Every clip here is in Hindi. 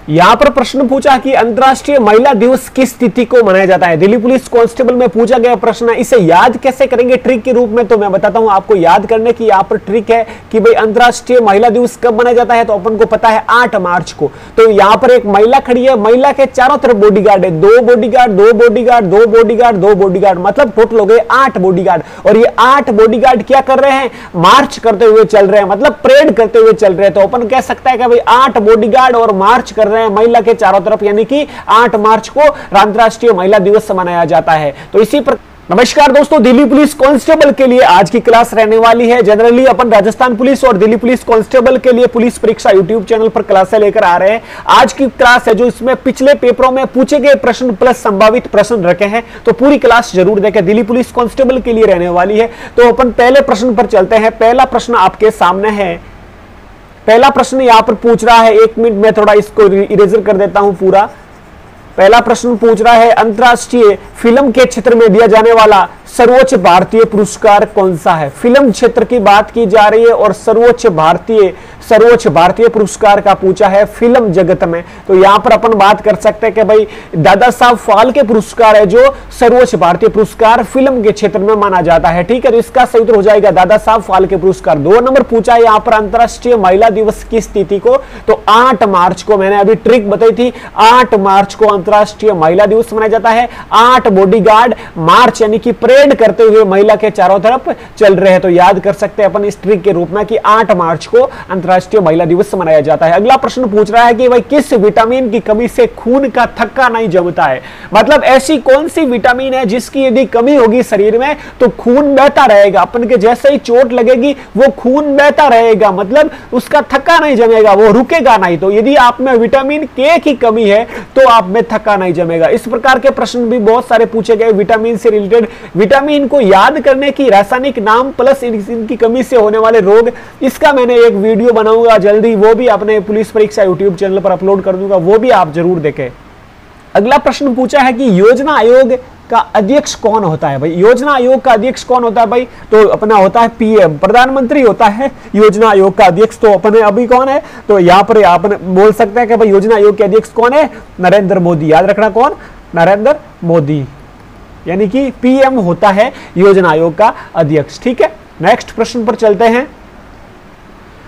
यहां पर प्रश्न पूछा कि अंतर्राष्ट्रीय महिला दिवस किस तिथि को मनाया जाता है। दिल्ली पुलिस कांस्टेबल में पूछा गया प्रश्न है। इसे याद कैसे करेंगे ट्रिक के रूप में, तो मैं बताता हूं आपको याद करने की यहां पर ट्रिक है कि भाई अंतर्राष्ट्रीय महिला दिवस कब मनाया जाता है, तो अपन को पता है 8 मार्च को। तो यहां पर एक महिला खड़ी है, महिला के चारों तरफ बॉडीगार्ड है, 2 बॉडीगार्ड 2 बॉडीगार्ड 2 बॉडीगार्ड 2 बॉडीगार्ड, मतलब टोटल हो गए 8 बॉडीगार्ड। और ये 8 बॉडीगार्ड क्या कर रहे हैं, मार्च करते हुए चल रहे हैं, मतलब परेड करते हुए चल रहे हैं। तो अपन कह सकता है कि भाई 8 बॉडीगार्ड और मार्च कर रहे हैं महिला के चारों तरफ, यानी कि 8 मार्च को अंतर्राष्ट्रीय महिला दिवस मनाया जाता है। तो इसी पर नमस्कार दोस्तों, दिल्ली पुलिस कांस्टेबल के लिए आज की क्लास रहने वाली है। जनरली अपन राजस्थान पुलिस और दिल्ली पुलिस कांस्टेबल के लिए पुलिस परीक्षा यूट्यूब चैनल पर क्लासें लेकर आ रहे हैं। आज की क्लास है जो इसमें पिछले पेपरों में पूछे गए प्रश्न प्लस संभावित प्रश्न रखे हैं, तो पूरी क्लास जरूर देखें, दिल्ली पुलिस कांस्टेबल के लिए रहने वाली है। तो अपन पहले प्रश्न पर चलते हैं। पहला प्रश्न आपके सामने है। पहला प्रश्न यहां पर पूछ रहा है, 1 मिनट में थोड़ा इसको इरेजर कर देता हूं पूरा। पहला प्रश्न पूछ रहा है, अंतरराष्ट्रीय फिल्म के क्षेत्र में दिया जाने वाला सर्वोच्च भारतीय पुरस्कार कौन सा है। फिल्म क्षेत्र की बात की जा रही है और सर्वोच्च भारतीय पुरस्कार का पूछा है फिल्म जगत में। तो यहां पर अपन बात कर सकते हैं कि भाई दादा साहब फाल्के पुरस्कार है जो सर्वोच्च भारतीय पुरस्कार फिल्म के क्षेत्र में माना जाता है। ठीक है, तो इसका सही उत्तर हो जाएगा दादा साहब फाल्के पुरस्कार। 2 नंबर पूछा है यहां पर अंतरराष्ट्रीय महिला दिवस किस तिथि को, तो 8 मार्च को। मैंने अभी ट्रिक बताई थी, 8 मार्च को अंतरराष्ट्रीय महिला दिवस मनाया जाता है। 8 बॉडीगार्ड मार्च यानी कि परेड करते हुए महिला के चारों तरफ चल रहे हैं। तो याद कर सकते हैं अपन इस ट्रिक के रूप में कि 8 मार्च को अंतरराष्ट्रीय महिला दिवस मनाया जाता है। अगला प्रश्न पूछ रहा है कि भाई किस विटामिन की कमी से खून का थक्का नहीं जमता है। मतलब ऐसी कौन सी विटामिन है जिसकी यदि कमी होगी शरीर में तो खून बहता रहेगा, अपन के जैसे ही चोट लगेगी वो खून बहता रहेगा, मतलब उसका थक्का नहीं जमेगा, वो रुकेगा नहीं। तो यदि आप में विटामिन के की कमी है तो आप में थक्का नहीं जमेगा। इस प्रकार के प्रश्न भी बहुत सारे पूछे गए विटामिन से रिलेटेड। विटामिन को याद करने की रासायनिक नाम प्लस इनकी कमी से होने वाले रोग, इसका मैंने एक वीडियो बनाऊंगा जल्दी, वो भी अपने पुलिस परीक्षा यूट्यूब चैनल पर अपलोड कर दूंगा, वो भी आप जरूर देखें। अगला प्रश्न पूछा है कि योजना आयोग का अध्यक्ष कौन होता है। भाई योजना आयोग का अध्यक्ष कौन होता है भाई, तो अपना होता है पीएम, प्रधानमंत्री होता है योजना आयोग का अध्यक्ष। तो अपने अभी कौन है, तो यहां पर आपने बोल सकते हैं कि भाई योजना आयोग के अध्यक्ष कौन है, नरेंद्र मोदी। याद रखना कौन, नरेंद्र मोदी, यानी कि पीएम होता है योजना आयोग का अध्यक्ष। ठीक है, नेक्स्ट प्रश्न पर चलते हैं।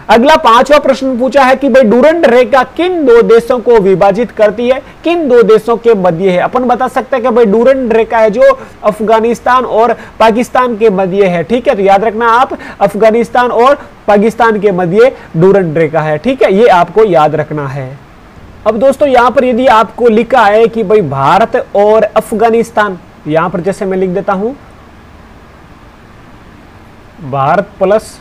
अगला 5वां प्रश्न पूछा है कि भाई डूरंड रेखा किन 2 देशों को विभाजित करती है, किन 2 देशों के मध्य है। अपन बता सकते हैं कि भाई डूरंड रेखा है जो अफगानिस्तान और पाकिस्तान के मध्य है। ठीक है, तो याद रखना आप, अफगानिस्तान और पाकिस्तान के मध्य डूरंड रेखा है। ठीक है, ये आपको याद रखना है। अब दोस्तों यहां पर यदि आपको लिखा है कि भाई भारत और अफगानिस्तान, यहां पर जैसे मैं लिख देता हूं भारत प्लस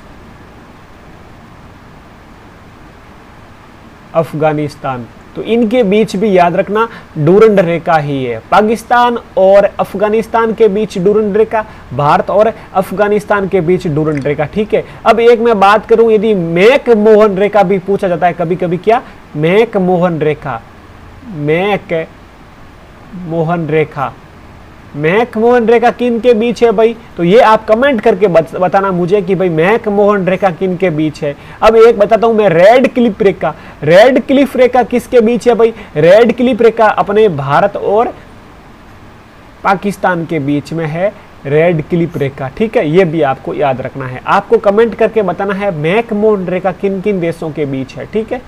अफगानिस्तान, तो इनके बीच भी याद रखना डूरंड रेखा ही है। पाकिस्तान और अफगानिस्तान के बीच डूरंड रेखा, भारत और अफगानिस्तान के बीच डूरंड रेखा। ठीक है, अब एक मैं बात करूं, यदि मैक मोहन रेखा भी पूछा जाता है कभी कभी, क्या मैक मोहन रेखा, मैक मोहन रेखा, मैक मोहन रेखा किन के बीच है भाई, तो ये आप कमेंट करके बताना मुझे कि भाई मैक मोहन रेखा किन के बीच है। अब एक बताता हूं मैं, रेड क्लिफ रेखा, रेड क्लिफ रेखा किसके बीच है भाई, रेड क्लिफ रेखा अपने भारत और पाकिस्तान के बीच में है रेड क्लिफ रेखा। ठीक है, ये भी आपको याद रखना है, आपको कमेंट करके बताना है मैक मोहन रेखा किन किन देशों के बीच है। ठीक है,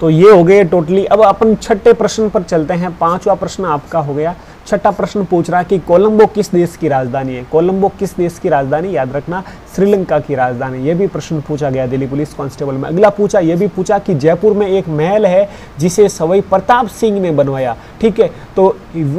तो ये हो गए टोटली। अब अपन 6ठे प्रश्न पर चलते हैं। 5वां प्रश्न आपका हो गया। 6ठा प्रश्न पूछ रहा है कि कोलंबो किस देश की राजधानी है। कोलंबो किस देश की राजधानी, याद रखना श्रीलंका की राजधानी। यह भी प्रश्न पूछा गया दिल्ली पुलिस कांस्टेबल में। अगला पूछा, यह भी पूछा कि जयपुर में एक महल है जिसे सवाई प्रताप सिंह ने बनवाया। ठीक है, तो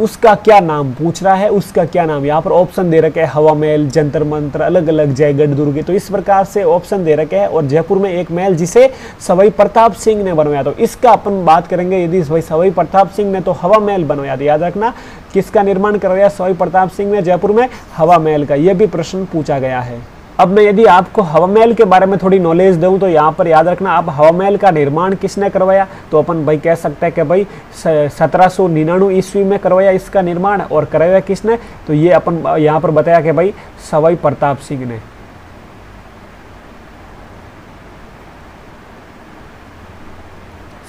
उसका क्या नाम पूछ रहा है, उसका क्या नाम। यहाँ पर ऑप्शन दे रखे हैं, हवा महल, जंतर मंत्र, अलग अलग जयगढ़ दुर्ग, तो इस प्रकार से ऑप्शन दे रखे हैं। और जयपुर में एक महल जिसे सवाई प्रताप सिंह ने बनवाया, तो इसका अपन बात करेंगे। यदि सवाई प्रताप सिंह ने तो हवा महल बनवाया, तो याद रखना किसका निर्माण करवाया सवाई प्रताप सिंह ने जयपुर में, हवा महल का। यह भी प्रश्न पूछा गया है। अब मैं यदि आपको हवा महल के बारे में थोड़ी नॉलेज दूं तो यहाँ पर याद रखना, आप हवा महल का निर्माण किसने करवाया, तो अपन भाई कह सकते हैं कि भाई 1799 ईस्वी में करवाया इसका निर्माण। और करवाया किसने, तो ये अपन यहाँ पर बताया कि भाई सवाई प्रताप सिंह ने।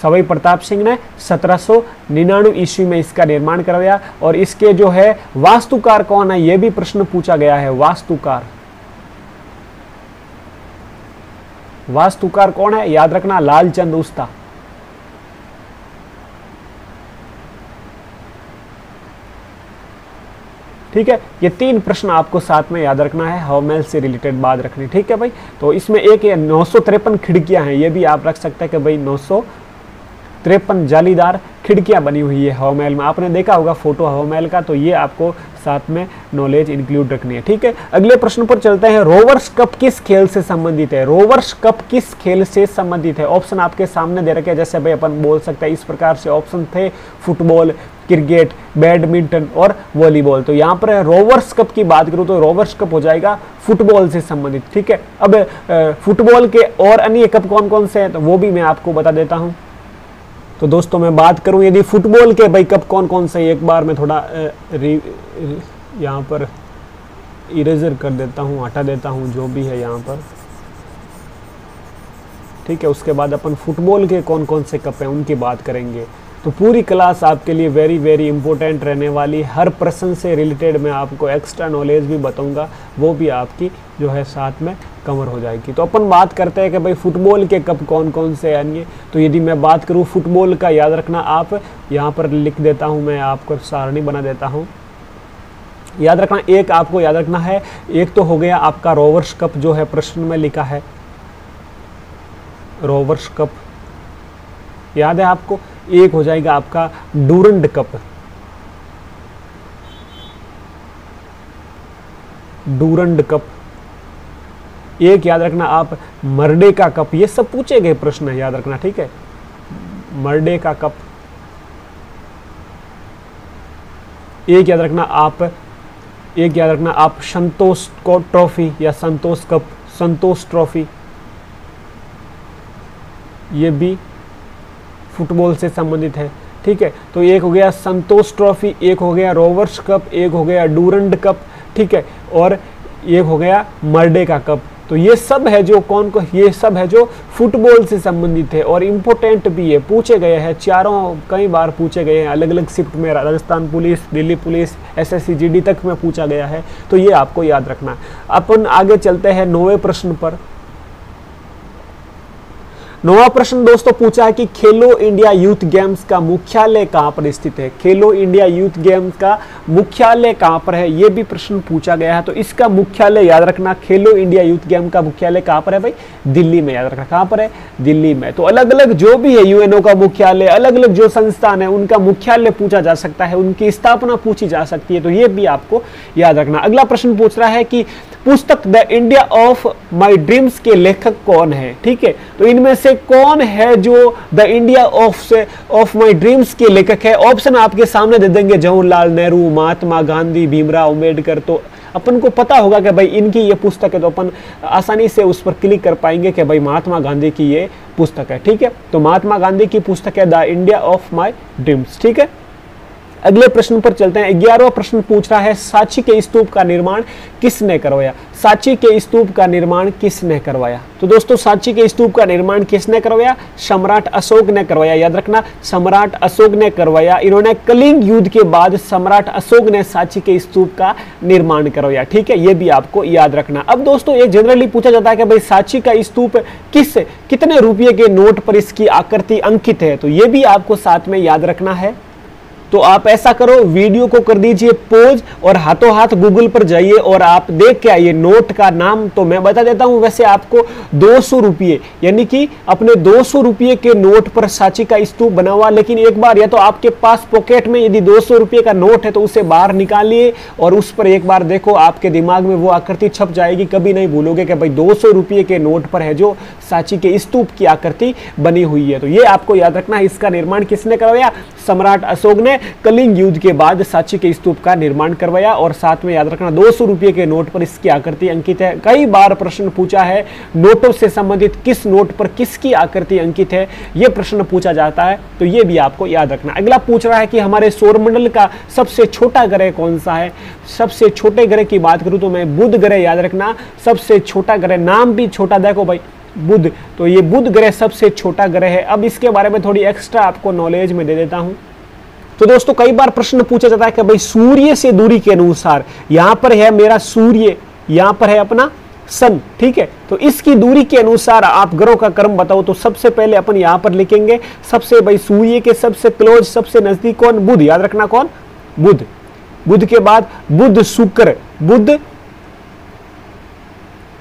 सवाई प्रताप सिंह ने 1799 ईस्वी में इसका निर्माण करवाया। और इसके जो है वास्तुकार कौन है, यह भी प्रश्न पूछा गया है। वास्तुकार कौन है, याद रखना लालचंद उस्ता। ठीक है, ये 3 प्रश्न आपको साथ में याद रखना है, हवामहल से रिलेटेड बात रखनी। ठीक है भाई, तो इसमें एक 953 खिड़कियां हैं, ये भी आप रख सकते हैं कि भाई 953 जालीदार खिड़कियां बनी हुई है हवामहल में। आपने देखा होगा फोटो हवामहल का, तो ये आपको साथ में नॉलेज इंक्लूड रखनी है। ठीक है, अगले प्रश्न पर चलते हैं। रोवर्स कप किस खेल से संबंधित है? रोवर्स कप किस खेल से संबंधित है? ऑप्शन आपके सामने दे रखे हैं, जैसे भाई अपन बोल सकते हैं इस प्रकार से ऑप्शन थे, फुटबॉल, क्रिकेट, बैडमिंटन और वॉलीबॉल। तो यहाँ पर रोवर्स कप की बात करूँ तो रोवर्स कप हो जाएगा फुटबॉल से संबंधित। ठीक है, अब फुटबॉल के और अन्य कप कौन कौन से हैं तो वो भी मैं आपको बता देता हूँ। तो दोस्तों मैं बात करूं यदि फुटबॉल के भाई कप कौन कौन से, एक बार मैं थोड़ा यहाँ पर इरेजर कर देता हूँ, हटा देता हूँ जो भी है यहाँ पर। ठीक है, उसके बाद अपन फुटबॉल के कौन कौन से कप हैं उनकी बात करेंगे। तो पूरी क्लास आपके लिए वेरी वेरी इंपॉर्टेंट रहने वाली, हर प्रश्न से रिलेटेड मैं आपको एक्स्ट्रा नॉलेज भी बताऊंगा, वो भी आपकी जो है साथ में कवर हो जाएगी। तो अपन बात करते हैं कि भाई फुटबॉल के कप कौन कौन से अन्य। तो यदि मैं बात करूं फुटबॉल का, याद रखना आप यहाँ पर लिख देता हूँ, मैं आपको सारणी बना देता हूँ। याद रखना, एक आपको याद रखना है, एक तो हो गया आपका रोवर्स कप जो है प्रश्न में लिखा है, रोवर्स कप याद है आपको। एक हो जाएगा आपका डूरंड कप, डूरंड कप। एक याद रखना आप मर्डे का कप, ये सब पूछे गए प्रश्न है, याद रखना। ठीक है, मर्डे का कप। एक याद रखना आप संतोष ट्रॉफी या संतोष कप, संतोष ट्रॉफी, ये भी फुटबॉल से संबंधित है। ठीक है, तो एक हो गया संतोष ट्रॉफी, एक हो गया रोवर्स कप, एक हो गया डूरंड कप। ठीक है, और एक हो गया मर्डे का कप। तो ये सब है जो ये सब है जो फुटबॉल से संबंधित है और इम्पोर्टेंट भी है, पूछे गए हैं चारों, कई बार पूछे गए हैं अलग अलग शिफ्ट में, Rajasthan police, Delhi police, SSC GD तक में पूछा गया है। तो ये आपको याद रखना। अपन आगे चलते हैं 9वें प्रश्न पर। 9वां प्रश्न दोस्तों पूछा है कि खेलो इंडिया यूथ गेम्स का मुख्यालय कहां पर स्थित है? खेलो इंडिया यूथ गेम्स का मुख्यालय कहां पर है, यह भी प्रश्न पूछा गया है। तो इसका मुख्यालय याद रखना, खेलो इंडिया यूथ गेम का मुख्यालय कहां पर है भाई? दिल्ली में। याद रखना कहां पर है? दिल्ली में। तो अलग अलग जो भी है UNO का मुख्यालय, अलग अलग जो संस्थान है उनका मुख्यालय पूछा जा सकता है, उनकी स्थापना पूछी जा सकती है, तो ये भी आपको याद रखना। अगला प्रश्न पूछ रहा है कि पुस्तक the India of my dreams के लेखक कौन है? ठीक है, तो इनमें से कौन है जो the India of my dreams के लेखक है? ऑप्शन आपके सामने दे देंगे, जवाहरलाल नेहरू, महात्मा गांधी, भीमराव अंबेडकर। तो अपन को पता होगा कि भाई इनकी ये पुस्तक है, तो अपन आसानी से उस पर क्लिक कर पाएंगे कि भाई महात्मा गांधी की ये पुस्तक है। ठीक है, तो महात्मा गांधी की पुस्तक है the India of my dreams. ठीक है, अगले प्रश्न पर चलते हैं। 11वां प्रश्न पूछ रहा है सांची के स्तूप का निर्माण किसने करवाया? सांची के स्तूप का निर्माण किसने करवाया? तो दोस्तों सांची के स्तूप का निर्माण किसने करवाया? सम्राट अशोक ने करवाया। याद रखना, सम्राट अशोक ने करवाया। इन्होंने कलिंग युद्ध के बाद सम्राट अशोक ने सांची के स्तूप का निर्माण करवाया। ठीक है, ये भी आपको याद रखना। अब दोस्तों एक जनरली पूछा जाता है कि भाई सांची का स्तूप कितने रुपये के नोट पर इसकी आकृति अंकित है? तो ये भी आपको साथ में याद रखना है। तो आप ऐसा करो, वीडियो को कर दीजिए पॉज और हाथों हाथ गूगल पर जाइए और आप देख के आइए नोट का नाम। तो मैं बता देता हूं, वैसे आपको 200 रुपये, यानी कि अपने 200 रुपये के नोट पर सांची का स्तूप बना हुआ। लेकिन एक बार या तो आपके पास पॉकेट में यदि 200 रुपये का नोट है तो उसे बाहर निकालिए और उस पर एक बार देखो, आपके दिमाग में वो आकृति छप जाएगी। कभी नहीं भूलोगे कि भाई 200 रुपये के नोट पर है जो सांची के स्तूप की आकृति बनी हुई है। तो ये आपको याद रखना है। इसका निर्माण किसने करवाया? सम्राट अशोक ने कलिंग युद्ध के बाद सांची के स्तूप का निर्माण करवाया। और साथ में याद रखना 200 रुपये के नोट पर इसकी आकृति अंकित है। कई बार प्रश्न पूछा है नोटों से संबंधित, किस नोट पर किसकी आकृति अंकित है, यह प्रश्न पूछा जाता है। तो यह भी आपको याद रखना। अगला पूछ रहा है कि हमारे सौरमंडल का सबसे छोटा ग्रह कौन सा है? सबसे छोटे ग्रह की बात करूं तो मैं बुध ग्रह, याद रखना सबसे छोटा ग्रह, नाम भी छोटा, देखो भाई बुध। तो ये बुध ग्रह सबसे छोटा ग्रह है। अब इसके बारे में थोड़ी एक्स्ट्रा आपको नॉलेज में दे देता हूं। तो दोस्तों कई बार प्रश्न पूछा जाता है कि भाई सूर्य से दूरी के अनुसार, यहां पर है मेरा सूर्य, यहां पर है अपना सन, ठीक है, तो इसकी दूरी के अनुसार आप ग्रहों का क्रम बताओ। तो सबसे पहले अपन यहां पर लिखेंगे सबसे भाई सूर्य के सबसे क्लोज, सबसे नजदीक कौन? बुध, याद रखना कौन? बुध। बुध के बाद बुध शुक्र, बुध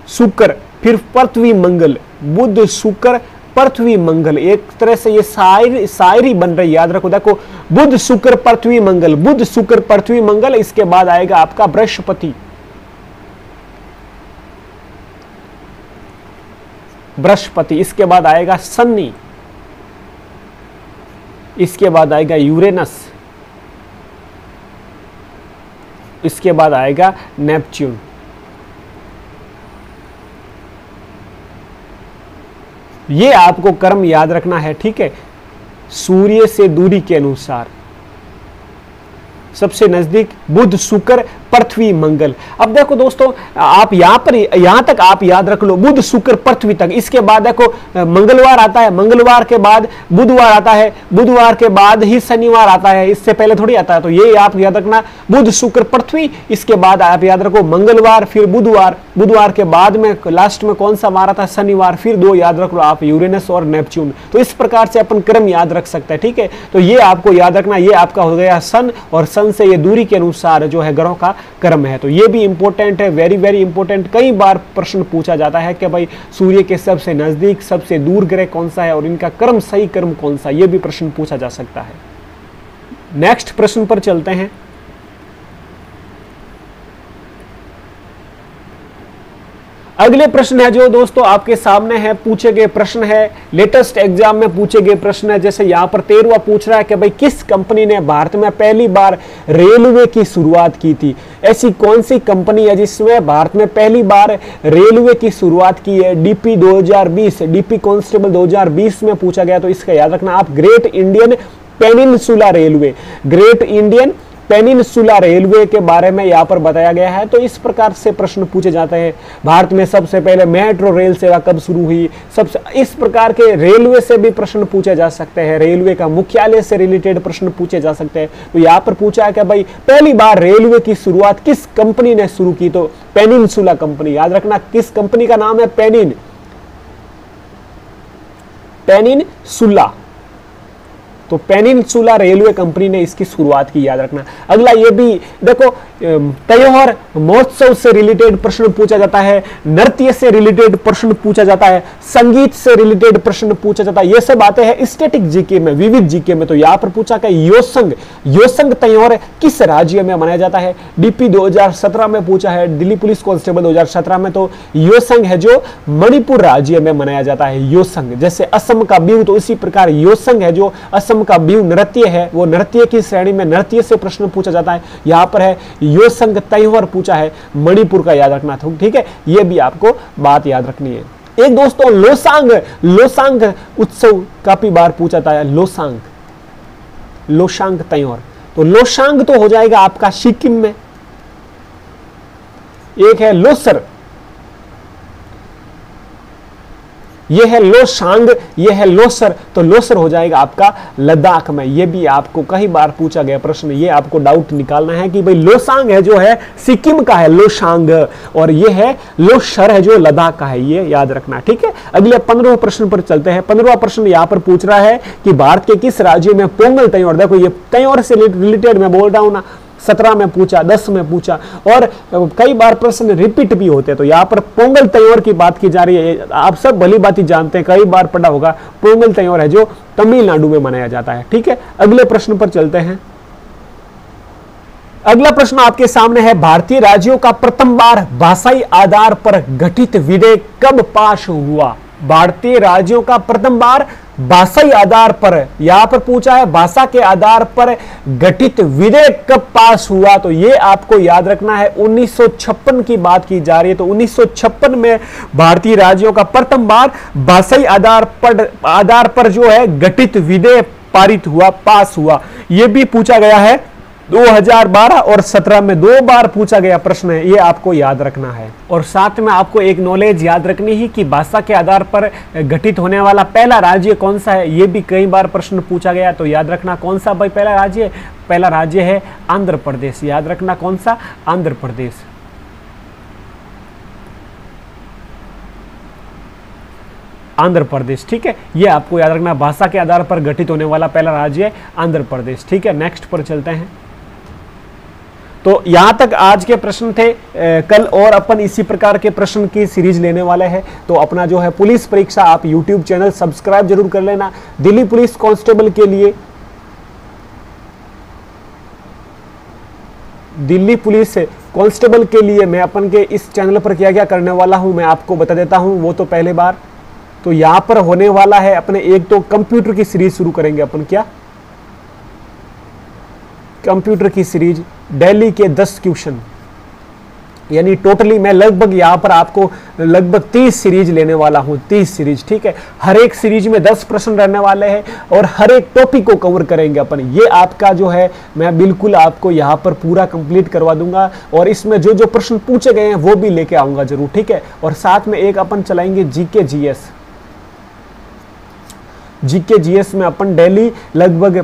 शुक्र, फिर पृथ्वी मंगल, बुध शुक्र पृथ्वी मंगल। एक तरह से ये शायरी बन रही, याद रखो। देखो बुध शुक्र पृथ्वी मंगल, बुध शुक्र पृथ्वी मंगल। इसके बाद आएगा आपका बृहस्पति, बृहस्पति। इसके बाद आएगा शनि, इसके बाद आएगा यूरेनस, इसके बाद आएगा नेपच्यून। ये आपको क्रम याद रखना है, ठीक है। सूर्य से दूरी के अनुसार सबसे नजदीक बुध शुक्र पृथ्वी मंगल। अब देखो दोस्तों, आप यहां तक आप याद रख लो, बुध शुक्र पृथ्वी तक। इसके बाद देखो मंगलवार आता है, मंगलवार के बाद बुधवार आता है, बुधवार के बाद ही शनिवार आता है, इससे पहले थोड़ी आता है। तो ये आप याद रखना, बुध शुक्र पृथ्वी, इसके बाद आप याद रखो मंगलवार, फिर बुधवार, बुधवार के बाद में लास्ट में कौन सा वार आता है? शनिवार, फिर दो याद रख लो आप, यूरेनस और नेपच्यून। तो इस प्रकार से अपन क्रम याद रख सकते हैं, ठीक है। तो ये आपको याद रखना, ये आपका हो गया सन, और सन से ये दूरी के अनुसार जो है ग्रहों का क्रम है। तो ये भी इंपॉर्टेंट है, वेरी वेरी इंपॉर्टेंट। कई बार प्रश्न पूछा जाता है कि भाई सूर्य के सबसे नजदीक, सबसे दूर ग्रह कौन सा है और इनका क्रम, सही क्रम कौन सा, ये भी प्रश्न पूछा जा सकता है। नेक्स्ट प्रश्न पर चलते हैं। अगले प्रश्न है जो दोस्तों आपके सामने है, पूछे गए प्रश्न है, लेटेस्ट एग्जाम में पूछे गए प्रश्न है। जैसे यहां पर 13वां पूछ रहा है कि भाई किस कंपनी ने भारत में पहली बार रेलवे की शुरुआत की थी? ऐसी कौन सी कंपनी है जिसमें भारत में पहली बार रेलवे की शुरुआत की है? डीपी 2020, डीपी कांस्टेबल 2020 में पूछा गया। तो इसका याद रखना आप, great Indian peninsula railway, great Indian peninsula railway के बारे में यहां पर बताया गया है। तो इस प्रकार से प्रश्न पूछे जाते हैं। भारत में सबसे पहले मेट्रो रेल सेवा कब शुरू हुई? सबसे इस प्रकार के रेलवे से भी प्रश्न पूछे जा सकते हैं, रेलवे का मुख्यालय से रिलेटेड प्रश्न पूछे जा सकते हैं। तो यहां पर पूछा है कि भाई पहली बार रेलवे की शुरुआत किस कंपनी ने शुरू की? तो पेनिनसुला कंपनी, याद रखना किस कंपनी का नाम है? पेनिनसुला। तो पेनिनसुला रेलवे कंपनी ने इसकी शुरुआत की, याद रखना। अगला ये भी देखो, त्योहार महोत्सव से रिलेटेड प्रश्न पूछा जाता है, नृत्य से रिलेटेड प्रश्न पूछा जाता है, संगीत से रिलेटेड प्रश्न पूछा जाता है। ये सब आते हैं स्टैटिक जीके में, विविध जीके में। तो यहां पर पूछा कि योसंग त्योहार किस राज्य में मनाया जाता है? डीपी 2017 में पूछा है, दिल्ली पुलिस कांस्टेबल 2017 में। तो योसंग है जो मणिपुर राज्य में मनाया जाता है, योसंग। जैसे असम का बिहू, तो इसी प्रकार योसंग है जो असम का बिहू नृत्य है, वो नृत्य की श्रेणी में नृत्य से प्रश्न पूछा जाता है। यहां पर है योसंग त्योहार पूछा है मणिपुर का, याद रखना था, ठीक है। ये भी आपको बात याद रखनी है। एक दोस्तों लोसांग उत्सव काफी बार पूछा था, लोसांग त्योहार। तो लोसांग तो हो जाएगा आपका सिक्किम में। एक है लोसर, ये है लोसांग, ये है लोसर। तो लोसर हो जाएगा आपका लद्दाख में। ये भी आपको कई बार पूछा गया प्रश्न, ये आपको डाउट निकालना है कि भाई लोसांग है जो है सिक्किम का है लोसांग, और ये है लोसर है जो लद्दाख का है, ये याद रखना, ठीक है। अगले 15वें प्रश्न पर चलते हैं। 15वां प्रश्न यहां पर पूछ रहा है कि भारत के किस राज्य में पोंगल त्योहार, देखो ये त्योहार से रिलेटेड मैं बोल रहा हूं ना, 17 में पूछा, 10 में पूछा, और कई बार प्रश्न रिपीट भी होते हैं। तो यहां पर पोंगल त्योहार की बात की जा रही है। आप सब भली बात ही जानते हैं, कई बार पढ़ा होगा, पोंगल त्योहार है जो तमिलनाडु में मनाया जाता है, ठीक है। अगले प्रश्न पर चलते हैं। अगला प्रश्न आपके सामने है, भारतीय राज्यों का प्रथम बार भाषाई आधार पर गठित विधेयक कब पास हुआ? भारतीय राज्यों का प्रथम बार भाषाई आधार पर, यहां पर पूछा है भाषा के आधार पर गठित विधेयक कब पास हुआ? तो ये आपको याद रखना है, 1956 की बात की जा रही है। तो 1956 में भारतीय राज्यों का प्रथम बार भाषाई आधार पर जो है गठित विधेयक पारित हुआ, पास हुआ। यह भी पूछा गया है 2012 और 17 में 2 बार पूछा गया प्रश्न है, ये आपको याद रखना है। और साथ में आपको एक नॉलेज याद रखनी है कि भाषा के आधार पर गठित होने वाला पहला राज्य कौन सा है, ये भी कई बार प्रश्न पूछा गया। तो याद रखना कौन सा भाई पहला राज्य, पहला राज्य है आंध्र प्रदेश। याद रखना कौन सा, आंध्र प्रदेश। आंध्र प्रदेश, ठीक है, ये आपको याद रखना, भाषा के आधार पर गठित होने वाला पहला राज्य है आंध्र प्रदेश। ठीक है, नेक्स्ट पर चलते हैं। तो यहां तक आज के प्रश्न थे। कल और अपन इसी प्रकार के प्रश्न की सीरीज लेने वाले हैं। तो अपना जो है पुलिस परीक्षा, आप यूट्यूब चैनल सब्सक्राइब जरूर कर लेना। दिल्ली पुलिस कांस्टेबल के लिए, दिल्ली पुलिस कांस्टेबल के लिए मैं अपन के इस चैनल पर क्या क्या करने वाला हूं मैं आपको बता देता हूं, वो तो पहले बार। तो यहां पर होने वाला है अपने एक तो कंप्यूटर की सीरीज शुरू करेंगे अपन, क्या कंप्यूटर की सीरीज, दिल्ली के 10 क्वेश्चन, यानी टोटली मैं लगभग यहां पर आपको लगभग 30 सीरीज लेने वाला हूं, 30 सीरीज। ठीक है, हर एक सीरीज में 10 प्रश्न रहने वाले हैं और हर एक टॉपिक को कवर करेंगे अपन। ये आपका जो है मैं बिल्कुल आपको यहां पर पूरा कंप्लीट करवा दूंगा और इसमें जो जो प्रश्न पूछे गए हैं वो भी लेके आऊंगा जरूर। ठीक है, और साथ में एक अपन चलाएंगे जीके जीएस। जीके जीएस में अपन डेली लगभग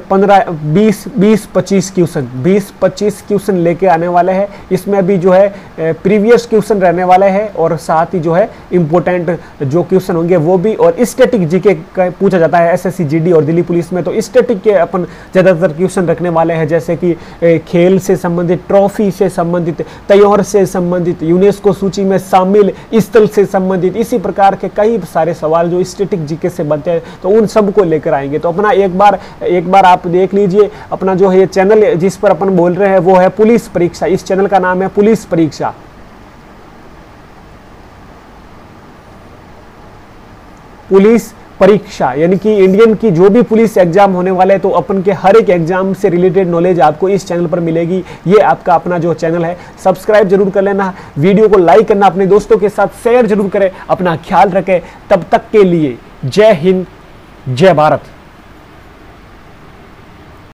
20-25 क्वेश्चन 20-25 क्वेश्चन लेके आने वाले हैं। इसमें भी जो है प्रीवियस क्वेश्चन रहने वाले हैं और साथ ही जो है इंपॉर्टेंट जो क्वेश्चन होंगे वो भी। और स्टैटिक जीके पूछा जाता है एसएससी जीडी और दिल्ली पुलिस में, तो स्टैटिक के अपन ज़्यादातर क्वेश्चन रखने वाले हैं, जैसे कि खेल से संबंधित, ट्रॉफी से संबंधित, त्योहार से संबंधित, यूनेस्को सूची में शामिल स्थल से संबंधित, इसी प्रकार के कई सारे सवाल जो स्टैटिक जीके से बनते हैं, तो उन सब को लेकर आएंगे। तो अपना एक बार आप देख लीजिए अपना जो है ये चैनल जिस पर अपन बोल रहे हैं वो है पुलिस परीक्षा। इस चैनल का नाम है पुलिस परीक्षा। पुलिस परीक्षा यानी कि इंडियन की जो भी पुलिस एग्जाम होने वाले हैं, तो अपन के हर एक एग्जाम से रिलेटेड नॉलेज आपको इस चैनल पर मिलेगी। ये आपका अपना जो चैनल है, सब्सक्राइब जरूर कर लेना, वीडियो को लाइक करना, अपने दोस्तों के साथ शेयर जरूर करें, अपना ख्याल रखें। तब तक के लिए जय हिंद, जय भारत।